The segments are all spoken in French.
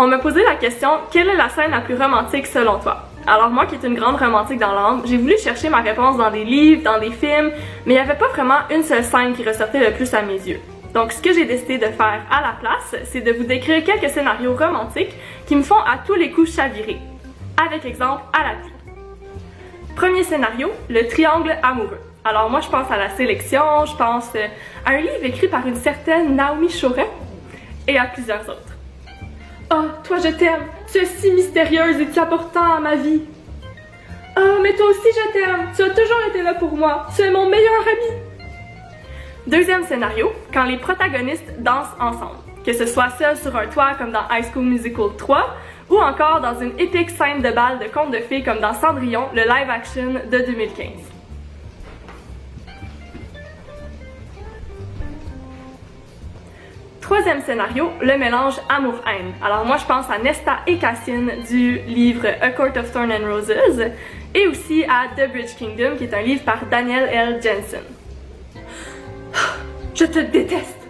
On m'a posé la question, quelle est la scène la plus romantique selon toi? Alors moi qui est une grande romantique dans l'âme, j'ai voulu chercher ma réponse dans des livres, dans des films, mais il n'y avait pas vraiment une seule scène qui ressortait le plus à mes yeux. Donc ce que j'ai décidé de faire à la place, c'est de vous décrire quelques scénarios romantiques qui me font à tous les coups chavirer. Avec exemple à l'appui. Premier scénario, le triangle amoureux. Alors moi je pense à La Sélection, je pense à un livre écrit par une certaine Naomi Chorin et à plusieurs autres. Oh, toi je t'aime, tu es si mystérieuse et si important à ma vie. Oh, mais toi aussi je t'aime, tu as toujours été là pour moi, tu es mon meilleur ami. Deuxième scénario, quand les protagonistes dansent ensemble. Que ce soit seuls sur un toit comme dans High School Musical 3, ou encore dans une épique scène de bal de contes de fées comme dans Cendrillon, le live action de 2015. Troisième scénario, le mélange amour-haine. Alors moi je pense à Nesta et Cassine du livre A Court of Thorns and Roses et aussi à The Bridge Kingdom qui est un livre par Daniel L. Jensen. Je te déteste,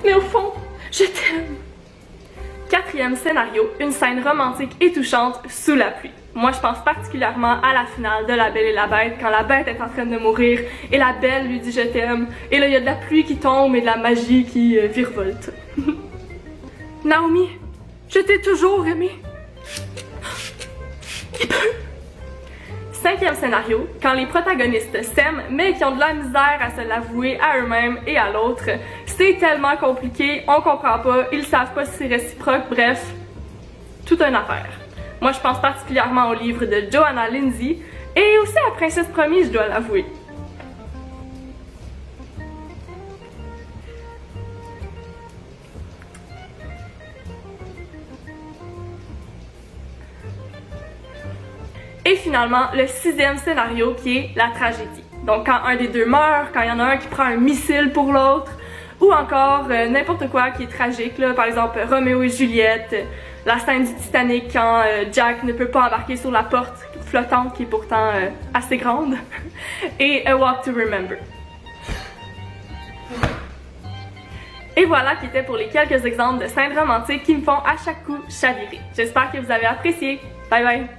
mais au fond, je t'aime. Quatrième scénario, une scène romantique et touchante sous la pluie. Moi je pense particulièrement à la finale de La Belle et la Bête, quand la bête est en train de mourir et la belle lui dit je t'aime, et là il y a de la pluie qui tombe et de la magie qui virevolte. Naomi, je t'ai toujours aimé. Il peut. Cinquième scénario, quand les protagonistes s'aiment mais qui ont de la misère à se l'avouer à eux-mêmes et à l'autre. C'est tellement compliqué, on comprend pas, ils savent pas si c'est réciproque, bref, toute une affaire. Moi je pense particulièrement au livre de Joanna Lindsey et aussi à Princesse Promise, je dois l'avouer. Et finalement, le sixième scénario qui est la tragédie. Donc quand un des deux meurt, quand il y en a un qui prend un missile pour l'autre, ou encore n'importe quoi qui est tragique, là, par exemple Roméo et Juliette, la scène du Titanic quand Jack ne peut pas embarquer sur la porte flottante qui est pourtant assez grande, et A Walk to Remember. Et voilà qui était pour les quelques exemples de scènes romantiques qui me font à chaque coup chavirer. J'espère que vous avez apprécié. Bye bye!